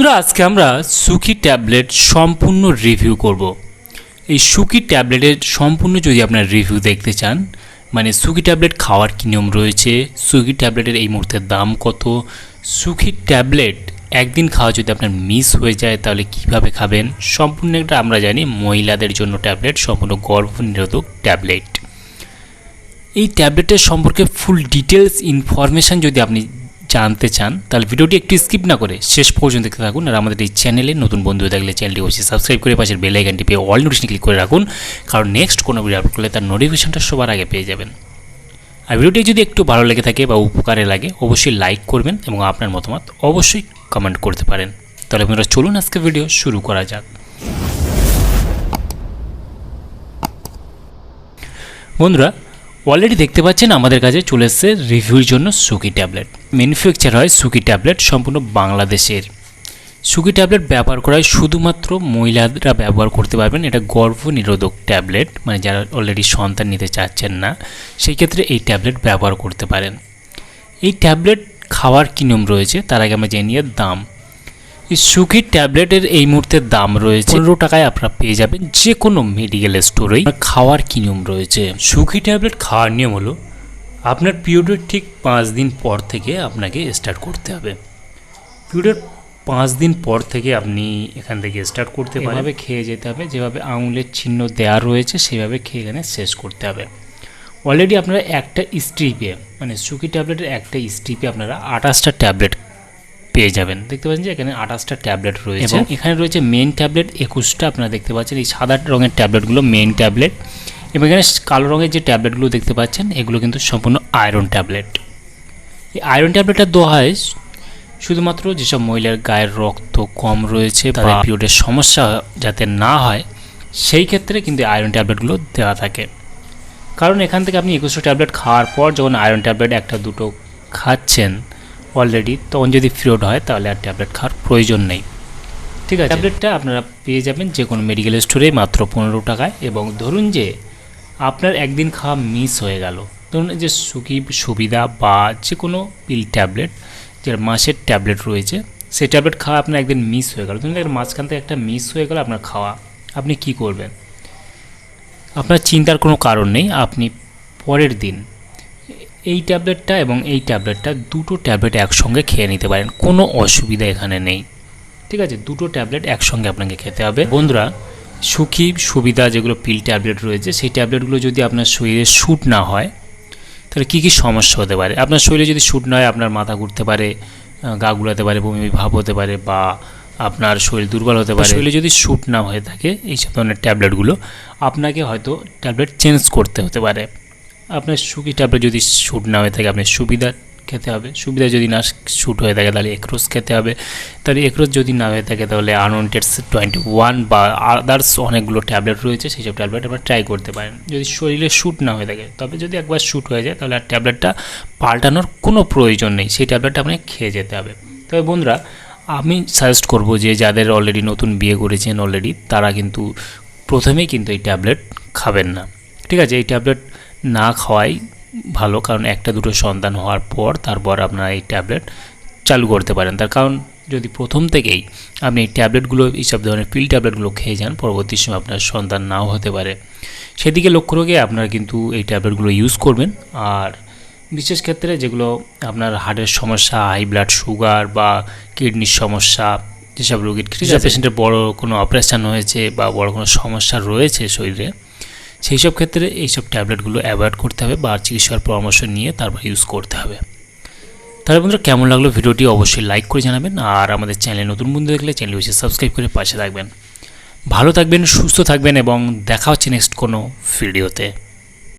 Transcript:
বন্ধুরা আজকে আমরা সুখী ট্যাবলেট সম্পূর্ণ রিভিউ করব। এই সুখী ট্যাবলেটের সম্পূর্ণ যদি আপনারা রিভিউ দেখতে চান, মানে সুখী ট্যাবলেট খাওয়ার কী নিয়ম রয়েছে, সুখী ট্যাবলেটের এই মুহূর্তে দাম কত, সুখী ট্যাবলেট একদিন খাওয়া যদি আপনার মিস হয়ে যায় তাহলে কিভাবে খাবেন, সম্পূর্ণ একটা আমরা জানি মহিলাদের জন্য ট্যাবলেট, সম্পূর্ণ গর্ভনিরোধক ট্যাবলেট। এই ট্যাবলেটের সম্পর্কে ফুল ডিটেলস ইনফরমেশান যদি আপনি জানতে চান তাহলে ভিডিওটি একটু স্কিপ না করে শেষ পর্যন্ত দেখতে থাকুন। আর আমাদের এই চ্যানেলে নতুন বন্ধু হয়ে থাকলে চ্যানেলটি অবশ্যই সাবস্ক্রাইব করে পাশের বেল আইকনটি পেয়ে অল নোটিফিকেশন ক্লিক করে রাখুন, কারণ নেক্সট কোনো ভিডিও আপলোড করলে তার নোটিফিকেশনটা সবার আগে পেয়ে যাবেন। আর ভিডিওটি যদি একটু ভালো লেগে থাকে বা উপকারে লাগে অবশ্যই লাইক করবেন এবং আপনার মতামত অবশ্যই কমেন্ট করতে পারেন। তাহলে আপনারা চলুন আজকে ভিডিও শুরু করা যাক। বন্ধুরা অলরেডি দেখতে পাচ্ছেন আমাদের কাছে চলে এসেছে রিভিউর জন্য সুখী ট্যাবলেট। ম্যানুফ্যাকচার হয় সুখী ট্যাবলেট সম্পূর্ণ বাংলাদেশের। সুখী ট্যাবলেট ব্যবহার করা হয় শুধুমাত্র মহিলারা ব্যবহার করতে পারবেন। এটা গর্ভনিরোধক ট্যাবলেট, মানে যারা অলরেডি সন্তান নিতে চাচ্ছেন না সেই ক্ষেত্রে এই ট্যাবলেট ব্যবহার করতে পারেন। এই ট্যাবলেট খাওয়ার কী নিয়ম রয়েছে তার আগে আমরা জেনে নিই দাম। এই সুখী ট্যাবলেটের এই মুহূর্তে দাম রয়েছে 15 টাকায় আপনারা পেয়ে যাবেন যে কোনো মেডিকেল স্টোরেই। খাওয়ার কী নিয়ম রয়েছে, সুখী ট্যাবলেট খাওয়ার নিয়ম হলো আপনার পিরিয়ডের ঠিক 5 দিন পর থেকে আপনাকে স্টার্ট করতে হবে। পিরিয়ডের 5 দিন পর থেকে আপনি এখান থেকে স্টার্ট করতে পারেন। এভাবে খেয়ে যেতে হবে, যেভাবে আঙুলের চিহ্ন দেওয়া রয়েছে সেভাবে খেয়ে এখানে শেষ করতে হবে। অলরেডি আপনারা একটা স্ট্রিপে, মানে সুখী ট্যাবলেটের একটা স্ট্রিপে আপনারা 28টা ট্যাবলেট পেয়ে যাবেন। দেখতে পাচ্ছেন যে এখানে 28টা ট্যাবলেট রয়েছে এবং এখানে রয়েছে মেইন ট্যাবলেট 21টা। আপনারা দেখতে পাচ্ছেন এই সাদা রঙের ট্যাবলেটগুলো মেইন ট্যাবলেট, এবং এখানে কালো রঙের যে ট্যাবলেটগুলো দেখতে পাচ্ছেন এগুলো কিন্তু সম্পূর্ণ আয়রন ট্যাবলেট। এই আয়রন ট্যাবলেটটা দেওয়া হয় শুধুমাত্র যেসব মহিলার গায়ের রক্ত কম রয়েছে বা পিরিয়ডের সমস্যা যাতে না হয় সেই ক্ষেত্রে কিন্তু আয়রন ট্যাবলেটগুলো দেওয়া থাকে। কারণ এখান থেকে আপনি 21টা ট্যাবলেট খাওয়ার পর যখন আয়রন ট্যাবলেট একটা দুটো খাচ্ছেন অলরেডি, তখন যদি পিরিয়ড হয় তাহলে আর ট্যাবলেট খাওয়ার প্রয়োজন নেই। ঠিক আছে, ট্যাবলেটটা আপনারা পেয়ে যাবেন যে কোনো মেডিকেল স্টোরে মাত্র 15 টাকায়। এবং ধরুন যে আপনার একদিন খাওয়া মিস হয়ে গেল, ধরুন যে সুখী সুবিধা বা যে কোনো পিল ট্যাবলেট যে মাসের ট্যাবলেট রয়েছে সেই ট্যাবলেট খাওয়া আপনার একদিন মিস হয়ে গেল, ধরুন মাঝখান থেকে একটা মিস হয়ে গেল আপনার খাওয়া, আপনি কি করবেন? আপনার চিন্তার কোনো কারণ নেই। আপনি পরের দিন এই ট্যাবলেটটা এবং এই ট্যাবলেটটা দুটো ট্যাবলেট একসঙ্গে খেয়ে নিতে পারেন, কোনো অসুবিধা এখানে নেই। ঠিক আছে, দুটো ট্যাবলেট একসঙ্গে আপনাকে খেতে হবে। বন্ধুরা সুখী সুবিধা যেগুলো পিল ট্যাবলেট রয়েছে সেই ট্যাবলেটগুলো যদি আপনার শরীরে শ্যুট না হয় তাহলে কী কী সমস্যা হতে পারে? আপনার শরীরে যদি শ্যুট না হয় আপনার মাথা ঘুরতে পারে, গা গুলাতে পারে, বমি ভাব হতে পারে, বা আপনার শরীর দুর্বল হতে পারে। শরীরে যদি শ্যুট না হয়ে থাকে এইসব ধরনের ট্যাবলেটগুলো আপনাকে হয়তো ট্যাবলেট চেঞ্জ করতে হতে পারে। আপনার সুখী ট্যাবলেট যদি শ্যুট না হয়ে থাকে আপনি সুবিধা খেতে হবে, সুবিধা যদি না শ্যুট হয়ে থাকে তাহলে একরোজ খেতে হবে, তাহলে একরোজ যদি না হয়ে থাকে তাহলে আনওয়ান্টেড 21 বা আদার্স অনেকগুলো ট্যাবলেট রয়েছে সেই সব ট্যাবলেট আপনারা ট্রাই করতে পারেন যদি শরীরে শ্যুট না হয়ে থাকে। তবে যদি একবার শ্যুট হয়ে যায় তাহলে আর ট্যাবলেটটা পাল্টানোর কোনো প্রয়োজন নেই, সেই ট্যাবলেটটা আপনাকে খেয়ে যেতে হবে। তবে বন্ধুরা আমি সাজেস্ট করব যে যাদের অলরেডি নতুন বিয়ে করেছেন অলরেডি তারা কিন্তু প্রথমেই কিন্তু এই ট্যাবলেট খাবেন না। ঠিক আছে, এই ট্যাবলেট না খাওয়াই ভালো, কারণ একটা দুটো সন্তান হওয়ার পর তারপর আপনারা এই ট্যাবলেট চালু করতে পারেন। তার কারণ যদি প্রথম থেকেই আপনি এই ট্যাবলেটগুলো এইসব ধরনের পিল ট্যাবলেটগুলো খেয়ে যান পরবর্তী সময় আপনার সন্তান নাও হতে পারে, সেদিকে লক্ষ্য রেখে আপনারা কিন্তু এই ট্যাবলেটগুলো ইউজ করবেন। আর বিশেষ ক্ষেত্রে যেগুলো আপনার হার্টের সমস্যা, হাই ব্লাড সুগার বা কিডনির সমস্যা, যেসব রোগীর পেশেন্টের বড় কোনো অপারেশান হয়েছে বা বড় কোনো সমস্যা রয়েছে শরীরে, সেই সব ক্ষেত্রে এইসব ট্যাবলেটগুলো অ্যাভয়েড করতে হবে বা চিকিৎসার পরামর্শ নিয়ে তারপর ইউজ করতে হবে। তাহলে বন্ধুরা কেমন লাগলো ভিডিওটি অবশ্যই লাইক করে জানাবেন, আর আমাদের চ্যানেলে নতুন বন্ধু দেখলে চ্যানেল অবশ্যই সাবস্ক্রাইব করে পাশে থাকবেন। ভালো থাকবেন, সুস্থ থাকবেন এবং দেখা হচ্ছে নেক্সট কোনো ভিডিওতে।